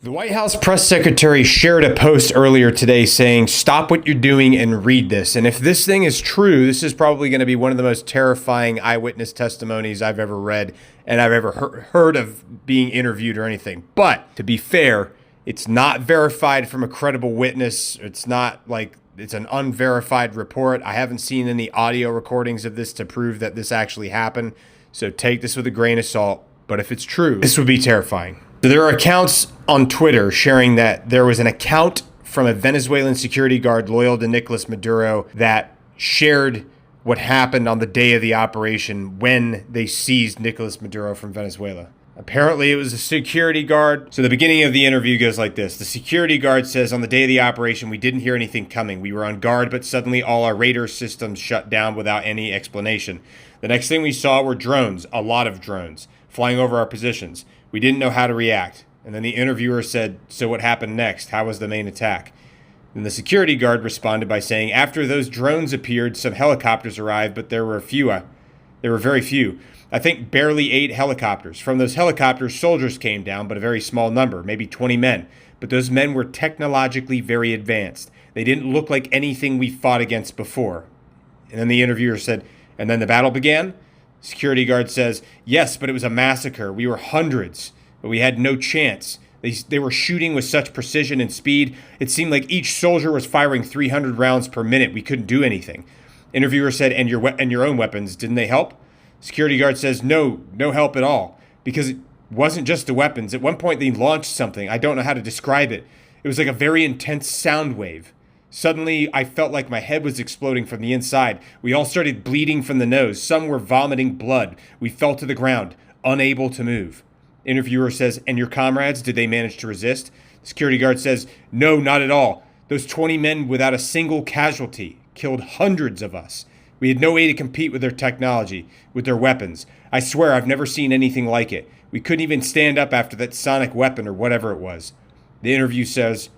The White House press secretary shared a post earlier today saying, "Stop what you're doing and read this." And if this thing is true, this is probably going to be one of the most terrifying eyewitness testimonies I've ever read and I've ever heard of being interviewed or anything. But to be fair, it's not verified from a credible witness. It's not like it's an unverified report. I haven't seen any audio recordings of this to prove that this actually happened. So take this with a grain of salt. But if it's true, this would be terrifying. So there are accounts on Twitter sharing that there was an account from a Venezuelan security guard loyal to Nicolas Maduro that shared what happened on the day of the operation when they seized Nicolas Maduro from Venezuela. Apparently, it was a security guard. So the beginning of the interview goes like this. The security guard says, "On the day of the operation, we didn't hear anything coming. We were on guard, but suddenly all our radar systems shut down without any explanation. The next thing we saw were drones, a lot of drones, flying over our positions. We didn't know how to react." And then the interviewer said, "So what happened next? How was the main attack?" And the security guard responded by saying, "After those drones appeared, some helicopters arrived, but there were very few. I think barely 8 helicopters. From those helicopters, soldiers came down, but a very small number, maybe 20 men. But those men were technologically very advanced. They didn't look like anything we fought against before." And then the interviewer said, "And then the battle began?" Security guard says, "Yes, but it was a massacre. We were hundreds, but we had no chance. They were shooting with such precision and speed. It seemed like each soldier was firing 300 rounds per minute. We couldn't do anything." Interviewer said, and your own weapons, didn't they help?" Security guard says, no help at all, because it wasn't just the weapons. At one point, they launched something. I don't know how to describe it. It was like a very intense sound wave. Suddenly, I felt like my head was exploding from the inside. We all started bleeding from the nose. Some were vomiting blood. We fell to the ground, unable to move. Interviewer says, "And your comrades, did they manage to resist?" Security guard says, "No, not at all. Those 20 men without a single casualty killed hundreds of us. We had no way to compete with their technology, with their weapons. I swear I've never seen anything like it. We couldn't even stand up after that sonic weapon or whatever it was." The interview says,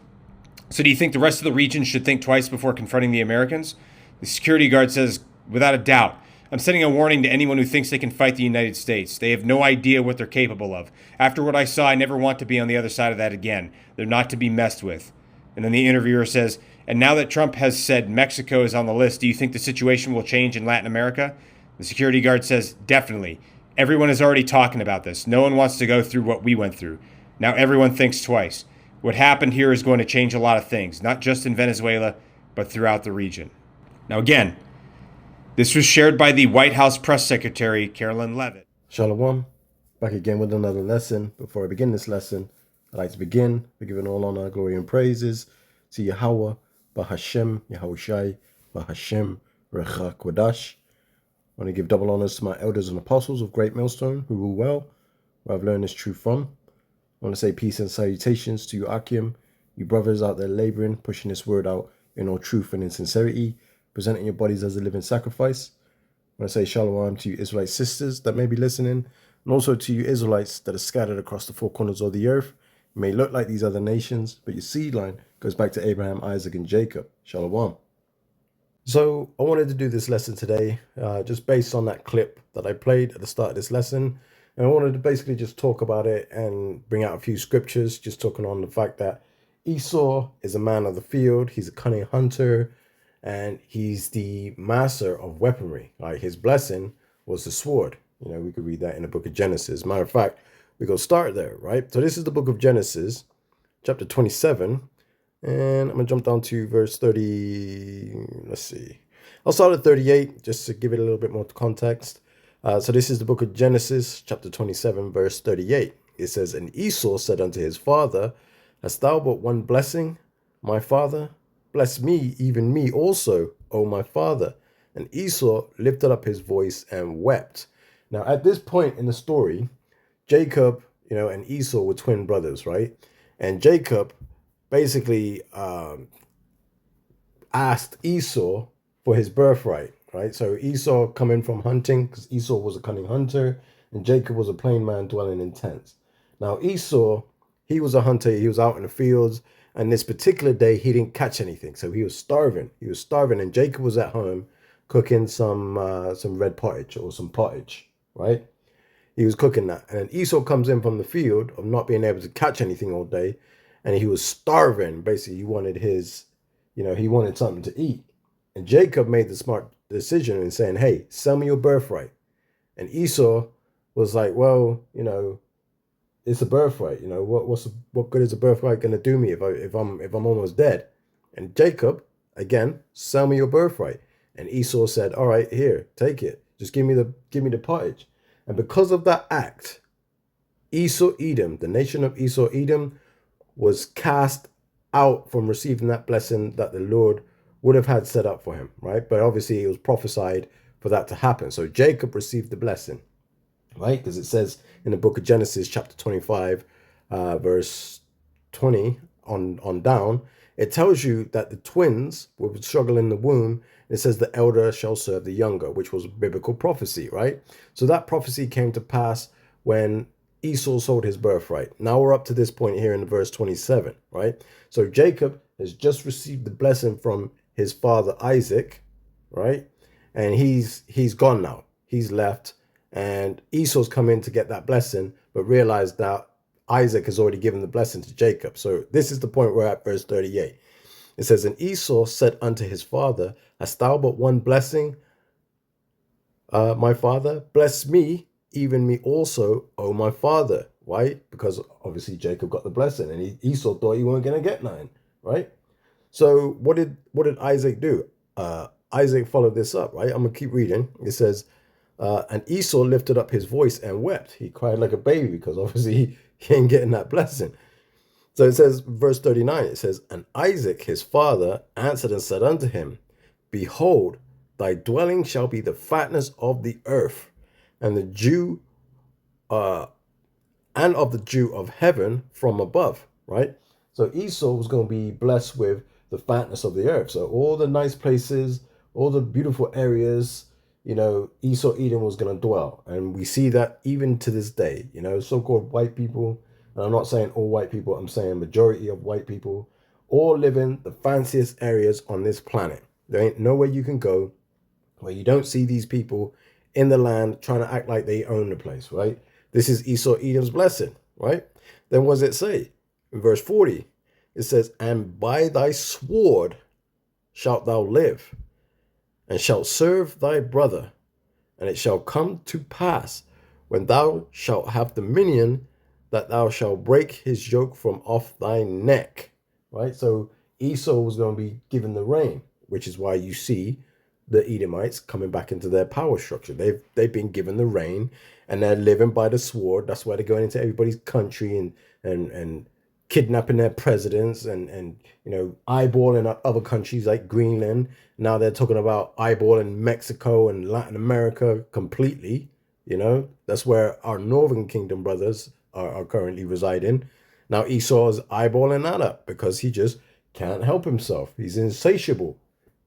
"So do you think the rest of the region should think twice before confronting the Americans?" The security guard says, "Without a doubt. I'm sending a warning to anyone who thinks they can fight the United States. They have no idea what they're capable of. After what I saw, I never want to be on the other side of that again. They're not to be messed with." And then the interviewer says, "And now that Trump has said Mexico is on the list, do you think the situation will change in Latin America?" The security guard says, "Definitely. Everyone is already talking about this. No one wants to go through what we went through. Now everyone thinks twice. What happened here is going to change a lot of things, not just in Venezuela, but throughout the region." Now again, this was shared by the White House press secretary, Carolyn Leavitt. Shalom, back again with another lesson. Before I begin this lesson, I'd like to begin by giving all honor, glory, and praises to Yahweh, Bahashem, Yahushai, Bahashem, Recha Kodash. I want to give double honors to my elders and apostles of Great Millstone who rule well, where I've learned this truth from. I want to say peace and salutations to you, Akim, you brothers out there laboring, pushing this word out in all truth and in sincerity, presenting your bodies as a living sacrifice. I want to say shalom to you Israelite sisters that may be listening, and also to you Israelites that are scattered across the four corners of the earth. You may look like these other nations, but your seed line goes back to Abraham, Isaac, and Jacob. Shalom. So I wanted to do this lesson today, just based on that clip that I played at the start of this lesson. And I wanted to basically just talk about it and bring out a few scriptures, just talking on the fact that Esau is a man of the field. He's a cunning hunter, and he's the master of weaponry. Like, his blessing was the sword. You know, we could read that in the book of Genesis. Matter of fact, we go start there, right? So this is the book of Genesis, chapter 27. And I'm going to jump down to verse 30. Let's see. I'll start at 38 just to give it a little bit more context. So this is the book of Genesis, chapter 27, verse 38. It says, "And Esau said unto his father, Hast thou but one blessing, my father? Bless me, even me also, O my father. And Esau lifted up his voice and wept." Now, at this point in the story, Jacob, and Esau were twin brothers, right? And Jacob basically asked Esau for his birthright, right? So Esau coming from hunting, because Esau was a cunning hunter, and Jacob was a plain man dwelling in tents. Now Esau, he was a hunter, he was out in the fields, and this particular day he didn't catch anything, so he was starving. He was starving, and Jacob was at home cooking some red pottage or some pottage, right? he was cooking that. And then Esau comes in from the field of not being able to catch anything all day, and he was starving. Basically, he wanted his, he wanted something to eat. And Jacob made the smart decision in saying, hey, sell me your birthright. And Esau was like, well, it's a birthright. What good is a birthright going to do me if I'm almost dead? And Jacob, again, sell me your birthright. And Esau said, all right, here, take it. Just give me the pottage. And because of that act, Esau Edom, the nation of Esau Edom, was cast out from receiving that blessing that the Lord would have had set up for him, right? But obviously it was prophesied for that to happen. So Jacob received the blessing, right? Because it says in the book of Genesis, chapter 25, verse 20 on down, it tells you that the twins would struggle in the womb. It says the elder shall serve the younger, which was biblical prophecy, right? So that prophecy came to pass when Esau sold his birthright. Now we're up to this point here in verse 27, right? So Jacob has just received the blessing from his father Isaac, right? And he's gone now. He's left, and Esau's come in to get that blessing, but realized that Isaac has already given the blessing to Jacob. So this is the point we're at, verse 38. It says, and Esau said unto his father, hast thou but one blessing, my father? Bless me, even me also, O my father. Why? Because obviously Jacob got the blessing, and Esau thought he weren't going to get nothing, right? So what did Isaac do? Isaac followed this up, right? I'm going to keep reading. It says, and Esau lifted up his voice and wept. He cried like a baby because obviously he ain't getting that blessing. So it says, verse 39, it says, and Isaac his father answered and said unto him, behold, thy dwelling shall be the fatness of the earth, and the dew, and of the dew of heaven from above, right? So Esau was going to be blessed with the fatness of the earth. So all the nice places, all the beautiful areas, Esau Edom was going to dwell. And we see that even to this day, so-called white people, and I'm not saying all white people, I'm saying majority of white people, all live in the fanciest areas on this planet. There ain't nowhere you can go where you don't see these people in the land trying to act like they own the place, right? This is Esau Edom's blessing, right? Then what does it say? In verse 40, it says, and by thy sword shalt thou live, and shalt serve thy brother. And it shall come to pass, when thou shalt have dominion, that thou shalt break his yoke from off thy neck. Right? So Esau was going to be given the reign, which is why you see the Edomites coming back into their power structure. They've been given the reign, and they're living by the sword. That's why they're going into everybody's country and kidnapping their presidents and eyeballing other countries like Greenland. Now they're talking about eyeballing Mexico and Latin America completely. That's where our Northern Kingdom brothers are currently residing. Now Esau's eyeballing that up because he just can't help himself. He's insatiable.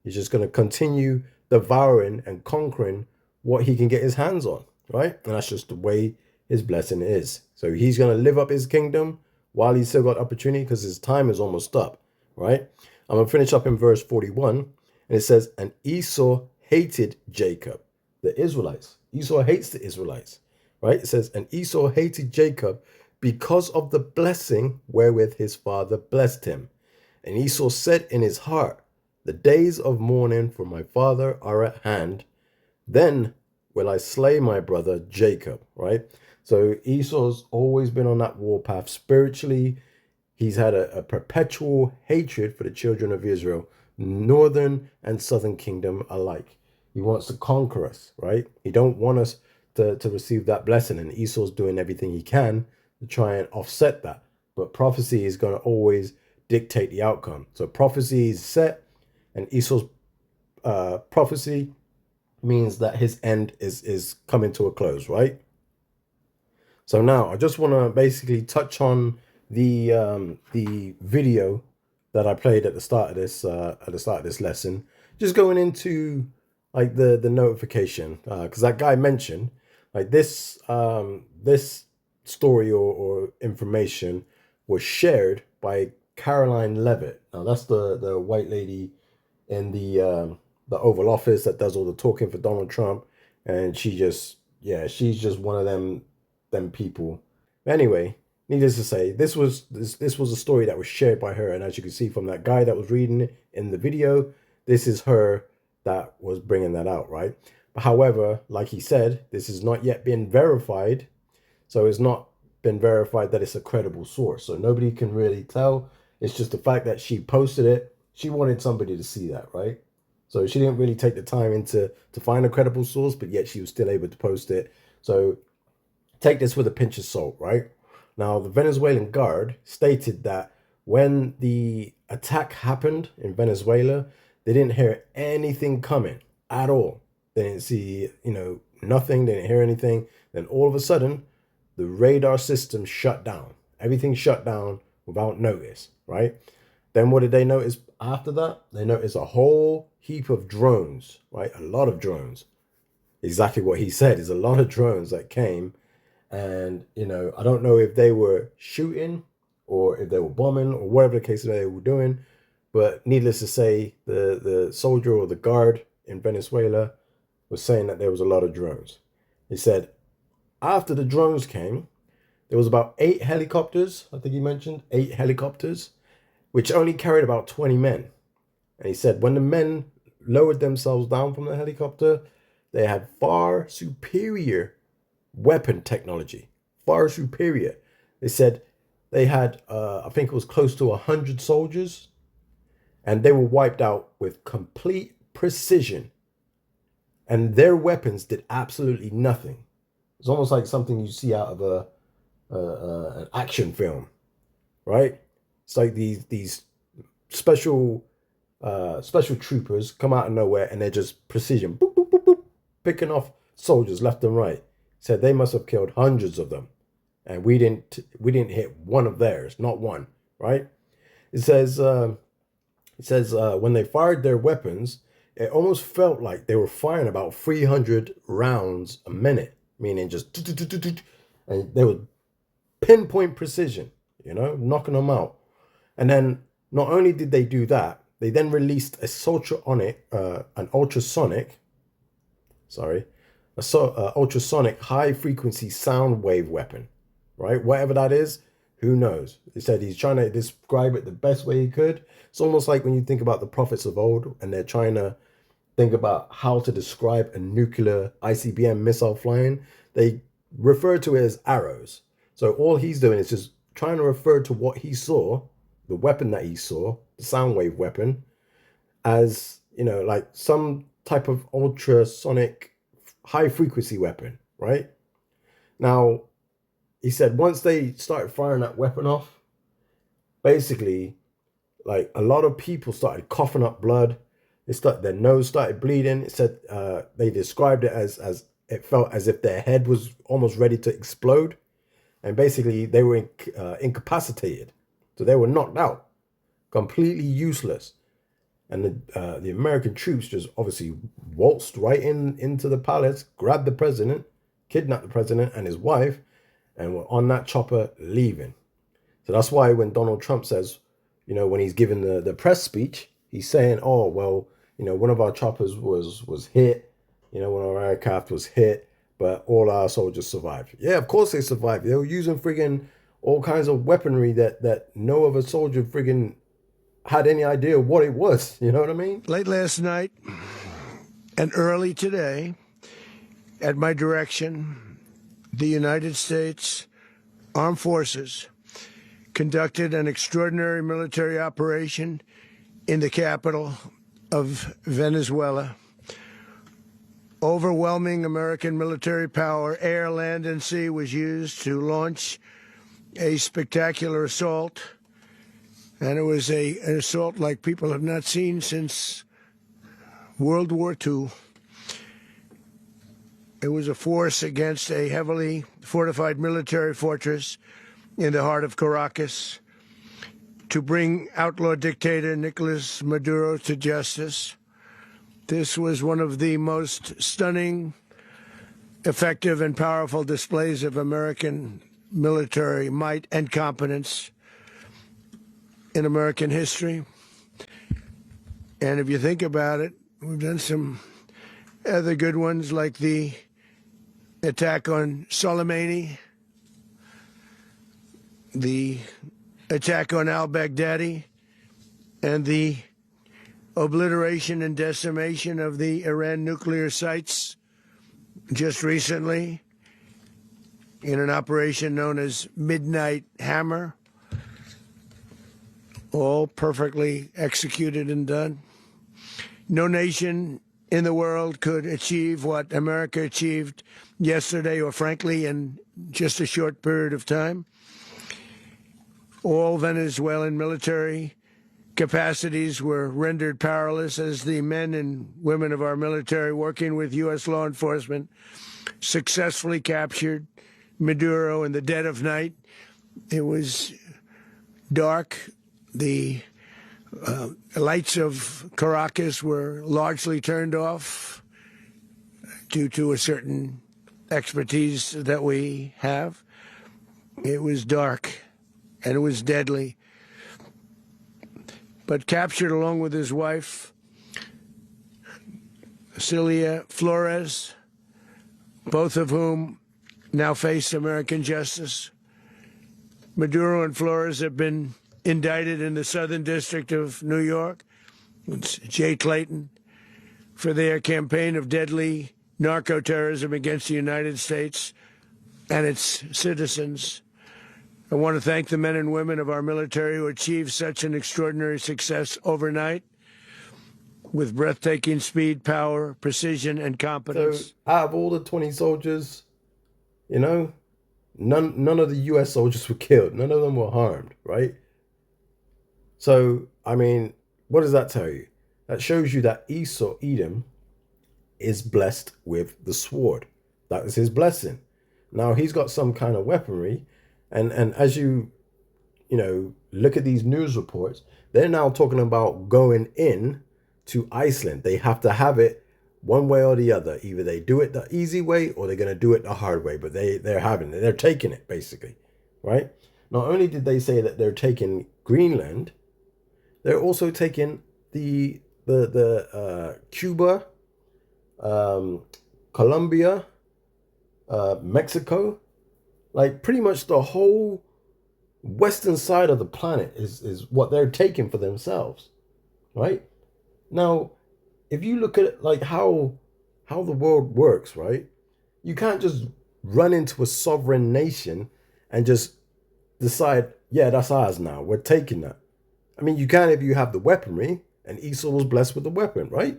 He's just going to continue devouring and conquering what he can get his hands on, right? And that's just the way his blessing is. So he's going to live up his kingdom while he's still got opportunity because his time is almost up, right? I'm going to finish up in verse 41. And it says, and Esau hated Jacob, the Israelites. Esau hates the Israelites, right? It says, and Esau hated Jacob because of the blessing wherewith his father blessed him. And Esau said in his heart, the days of mourning for my father are at hand. Then will I slay my brother Jacob, right? So Esau's always been on that warpath spiritually. He's had a perpetual hatred for the children of Israel, northern and southern kingdom alike. He wants to conquer us, right? He don't want us to receive that blessing, and Esau's doing everything he can to try and offset that. But prophecy is going to always dictate the outcome. So prophecy is set, and Esau's prophecy means that his end is coming to a close, right? So now I just want to basically touch on the video that I played at the start of this lesson, just going into like the notification, because that guy mentioned like this story or information was shared by Caroline Levitt. Now that's the white lady in the Oval Office that does all the talking for Donald Trump, and she's just one of them them people. Anyway, needless to say, this was a story that was shared by her, and as you can see from that guy that was reading it in the video, this is her that was bringing that out, right? But however, like he said, this has not yet been verified, so it's not been verified that it's a credible source. So nobody can really tell. It's just the fact that she posted it. She wanted somebody to see that, right? So she didn't really take the time to find a credible source, but yet she was still able to post it. So take this with a pinch of salt, right? Now, the Venezuelan Guard stated that when the attack happened in Venezuela, they didn't hear anything coming at all. They didn't see, nothing. They didn't hear anything. Then all of a sudden, the radar system shut down. Everything shut down without notice, right? Then what did they notice after that? They noticed a whole heap of drones, right? A lot of drones. Exactly what he said is a lot of drones that came. And, I don't know if they were shooting or if they were bombing or whatever the case they were doing. But needless to say, the soldier or the guard in Venezuela was saying that there was a lot of drones. He said after the drones came, there was about 8 helicopters. I think he mentioned 8 helicopters, which only carried about 20 men. And he said when the men lowered themselves down from the helicopter, they had far superior weapon technology, far superior. They said they had, I think it was close to 100 soldiers, and they were wiped out with complete precision. And their weapons did absolutely nothing. It's almost like something you see out of an action film, right? It's like these special troopers come out of nowhere and they're just precision, boop, boop, boop, boop, picking off soldiers left and right. Said they must have killed hundreds of them, and we didn't hit one of theirs, not one, right? It says when they fired their weapons, it almost felt like they were firing about 300 rounds a minute, meaning just and they were pinpoint precision, knocking them out. And then not only did they do that, they then released an ultrasonic high frequency sound wave weapon, right? Whatever that is, who knows? He said he's trying to describe it the best way he could. It's almost like when you think about the prophets of old and they're trying to think about how to describe a nuclear ICBM missile flying. They refer to it as arrows. So all he's doing is just trying to refer to what he saw, the weapon that he saw, the sound wave weapon, as, like some type of ultrasonic high frequency weapon, right? Now, he said once they started firing that weapon off, basically, like a lot of people started coughing up blood. Their nose started bleeding. It said they described it as it felt as if their head was almost ready to explode, and basically they were incapacitated, so they were knocked out, completely useless. And the American troops just obviously waltzed right into the palace, grabbed the president, kidnapped the president and his wife, and were on that chopper leaving. So that's why when Donald Trump says, when he's giving the press speech, he's saying, oh, well, one of our choppers was hit, one of our aircraft was hit, but all our soldiers survived. Yeah, of course they survived. They were using friggin' all kinds of weaponry that no other soldier friggin' had any idea what it was. You know what I mean? Late last night and early today, at my direction, the United States Armed Forces conducted an extraordinary military operation in the capital of Venezuela. Overwhelming American military power, air, land, and sea, was used to launch a spectacular assault. And it was an assault like people have not seen since World War II. It was a force against a heavily fortified military fortress in the heart of Caracas to bring outlaw dictator Nicolas Maduro to justice. This was one of the most stunning, effective, and powerful displays of American military might and competence in American history. And if you think about it, we've done some other good ones, like the attack on Soleimani the attack on al-Baghdadi and the obliteration and decimation of the Iran nuclear sites just recently in an operation known as Midnight Hammer, all perfectly executed and done. No nation in the world could achieve what America achieved yesterday, or frankly, in just a short period of time. All Venezuelan military capacities were rendered powerless as the men and women of our military, working with U.S. law enforcement, successfully captured Maduro in the dead of night. It was dark. The lights of Caracas were largely turned off due to a certain expertise that we have. It was dark and it was deadly. But captured along with his wife, Celia Flores, both of whom now face American justice. Maduro and Flores have been indicted in the Southern District of New York. It's Jay Clayton, for their campaign of deadly narco-terrorism against the United States and its citizens. I want to thank the men and women of our military who achieved such an extraordinary success overnight with breathtaking speed, power, precision, and competence. So out of all the 20 soldiers, you know, none of the US soldiers were killed. None of them were harmed, right? So, I mean, what does that tell you? That shows you that Esau, Edom, is blessed with the sword. That is his blessing. Now, he's got some kind of weaponry. And as you know, look at these news reports, they're now talking about going in to Iceland. They have to have it one way or the other. Either they do it the easy way or they're going to do it the hard way. But they're having it. They're taking it, basically, right? Not only did they say that they're taking Greenland, they're also taking the Cuba, Colombia, Mexico. Like pretty much the whole western side of the planet is what they're taking for themselves, right? Now, if you look at like how the world works, right? You can't just run into a sovereign nation and just decide, yeah, that's ours now. We're taking that. I mean, you can if you have the weaponry, and Esau was blessed with the weapon, right?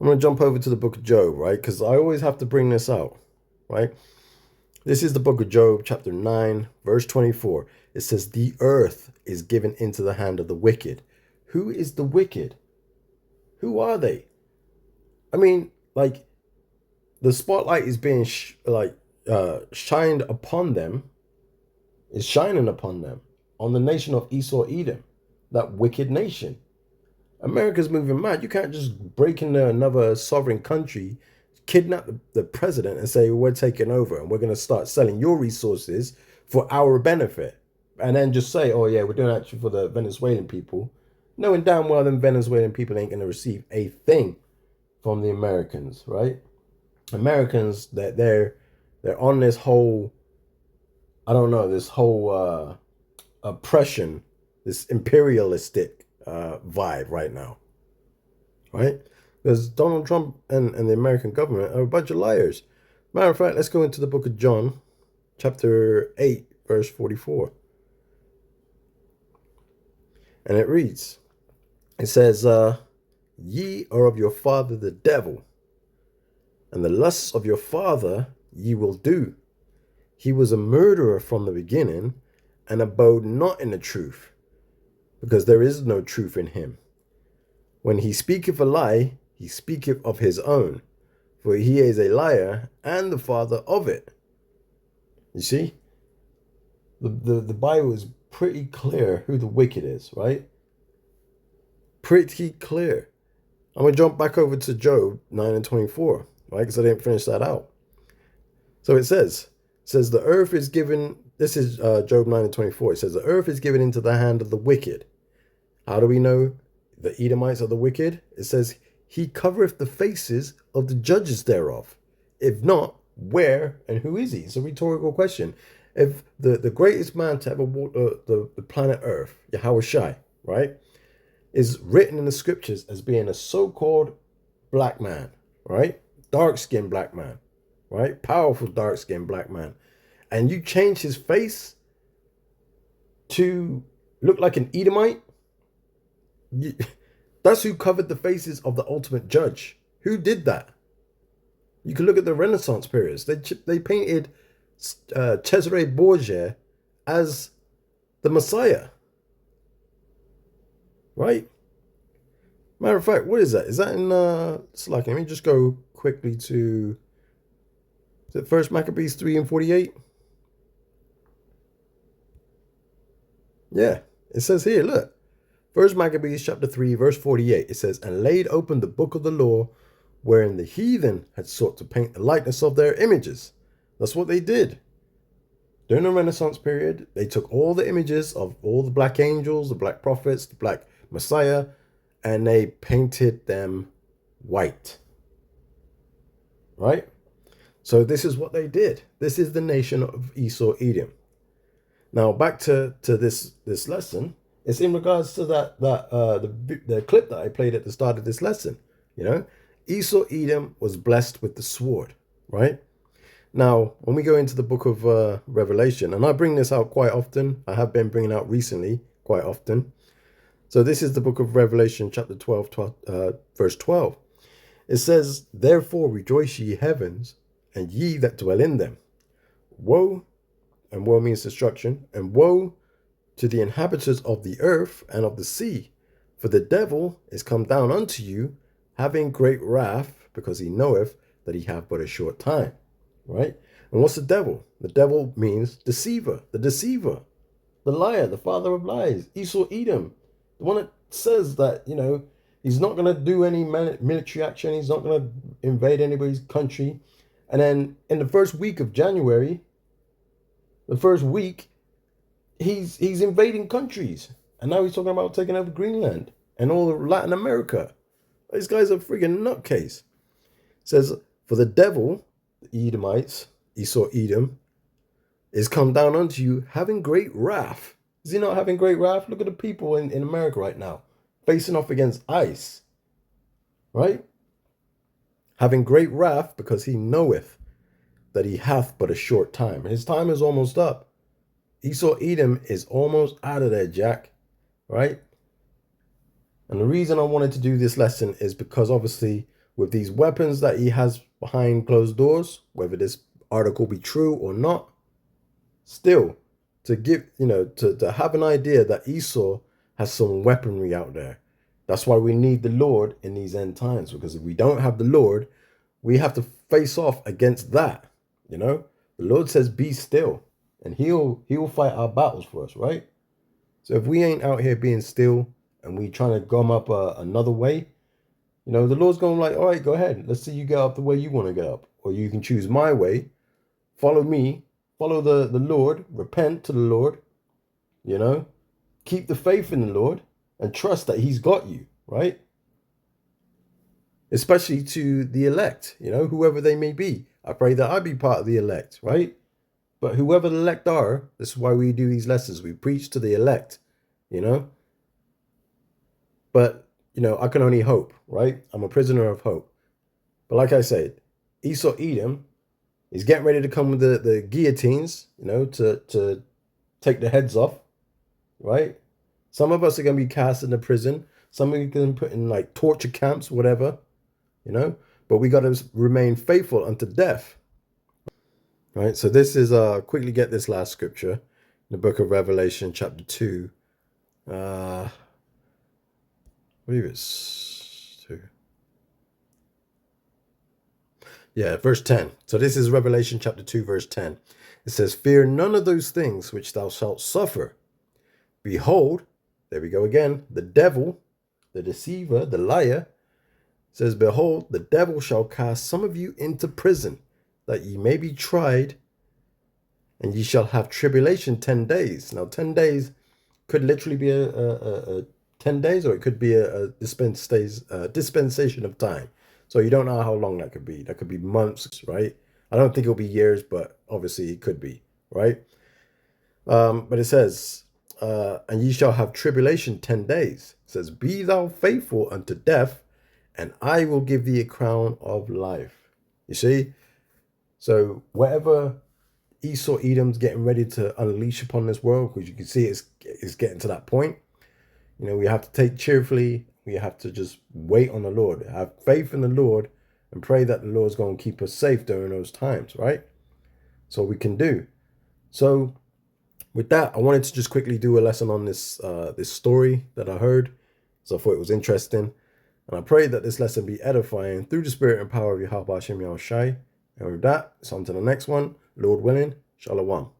I'm going to jump over to the book of Job, right? Because I always have to bring this out, right? This is the book of Job, chapter 9, verse 24. It says, the earth is given into the hand of the wicked. Who is the wicked? Who are they? I mean, like, the spotlight is being shined upon them, is shining upon them, on the nation of Esau, Edom, that wicked nation. America's moving mad. You can't just break into another sovereign country, kidnap the president and say, we're taking over and we're going to start selling your resources for our benefit. And then just say, oh yeah, we're doing actually for the Venezuelan people. Knowing damn well them Venezuelan people ain't going to receive a thing from the Americans, right? Americans, that they're on this whole, I don't know, this whole oppression, this imperialistic vibe right now, right? Because Donald Trump and the American government are a bunch of liars. Matter of fact, let's go into the book of John, chapter 8, verse 44. And it reads, it says, ye are of your father the devil, and the lusts of your father ye will do. He was a murderer from the beginning, and abode not in the truth, because there is no truth in him. When he speaketh a lie, he speaketh of his own, for he is a liar and the father of it. You see, the Bible is pretty clear who the wicked is, right? Pretty clear. I'm going to jump back over to Job 9 and 24, right? Because I didn't finish that out. So it says the earth is given, this is Job 9 and 24. It says the earth is given into the hand of the wicked. How do we know the Edomites are the wicked? It says, he covereth the faces of the judges thereof. If not, where and who is he? It's a rhetorical question. If the greatest man to ever walk the planet Earth, Yahweh Shai, right, is written in the scriptures as being a so-called black man, right? Dark-skinned black man, right? Powerful dark-skinned black man. And you change his face to look like an Edomite, that's who covered the faces of the ultimate judge. Who did that? You can look at the Renaissance periods. They painted Cesare Borgia as the Messiah, right? Matter of fact, what is that? Is that in it's like, let me just go quickly to, is it First Maccabees 3 and 48? Yeah, it says here, look. First Maccabees chapter 3, verse 48. It says, and laid open the book of the law, wherein the heathen had sought to paint the likeness of their images. That's what they did. During the Renaissance period, they took all the images of all the black angels, the black prophets, the black Messiah, and they painted them white. Right? So this is what they did. This is the nation of Esau, Edom. Now back to this lesson. It's in regards to the clip that I played at the start of this lesson. You know, Esau, Edom was blessed with the sword, right? Now, when we go into the book of Revelation, and I bring this out quite often, I have been bringing out recently quite often. So this is the book of Revelation, chapter 12, verse 12. It says, therefore rejoice ye heavens, and ye that dwell in them. Woe, and woe means destruction, and woe to the inhabitants of the earth and of the sea, for the devil is come down unto you, having great wrath, because he knoweth that he hath but a short time. Right? And what's the devil? The devil means deceiver, the liar, the father of lies, Esau, Edom, the one that says that, you know, he's not going to do any military action, he's not going to invade anybody's country. And then in the first week of January, he's invading countries. And now he's talking about taking over Greenland and all of Latin America. This guy's a freaking nutcase. It says, for the devil, the Edomites, Esau, Edom, is come down unto you, having great wrath. Is he not having great wrath? Look at the people in America right now, facing off against ICE. Right? Having great wrath, because he knoweth that he hath but a short time. His time is almost up. Esau, Edom is almost out of there, Jack. Right? And the reason I wanted to do this lesson is because obviously with these weapons that he has behind closed doors, whether this article be true or not, still to give, you know, to have an idea that Esau has some weaponry out there. That's why we need the Lord in these end times, because if we don't have the Lord, we have to face off against that. You know, the Lord says, be still, and he'll fight our battles for us, right? So if we ain't out here being still and we trying to gum up another way, you know, the Lord's going like, all right, go ahead. Let's see you get up the way you want to get up. Or you can choose my way. Follow me. Follow the Lord. Repent to the Lord. You know, keep the faith in the Lord and trust that he's got you, right? Especially to the elect, you know, whoever they may be. I pray that I be part of the elect, right? But whoever the elect are, this is why we do these lessons. We preach to the elect, you know. But, you know, I can only hope, right? I'm a prisoner of hope. But like I said, Esau, Edom is getting ready to come with the guillotines, you know, to take the heads off, right? Some of us are going to be cast into prison. Some are going to be put in like torture camps, whatever, you know. But we got to remain faithful unto death, right? So this is, quickly get this last scripture in the book of Revelation, chapter 2. I believe it's 2. Yeah, verse 10. So this is Revelation chapter 2, verse 10. It says, fear none of those things which thou shalt suffer. Behold, there we go again, the devil, the deceiver, the liar, says, behold, the devil shall cast some of you into prison, that ye may be tried, and ye shall have tribulation 10 days. Now, 10 days could literally be a 10 days, or it could be a dispensation of time. So you don't know how long that could be. That could be months, right? I don't think it'll be years, but obviously it could be, right? But it says, and ye shall have tribulation 10 days. It says, be thou faithful unto death, and I will give thee a crown of life. You see? So whatever Esau Edom's getting ready to unleash upon this world, because you can see it's getting to that point. You know, we have to take cheerfully. We have to just wait on the Lord. Have faith in the Lord and pray that the Lord's going to keep us safe during those times, right? So we can do. So with that, I wanted to just quickly do a lesson on this this story that I heard. So I thought it was interesting. And I pray that this lesson be edifying through the spirit and power of Yahweh Hashem Yahushai. And with that, it's on to the next one. Lord willing, Shalom.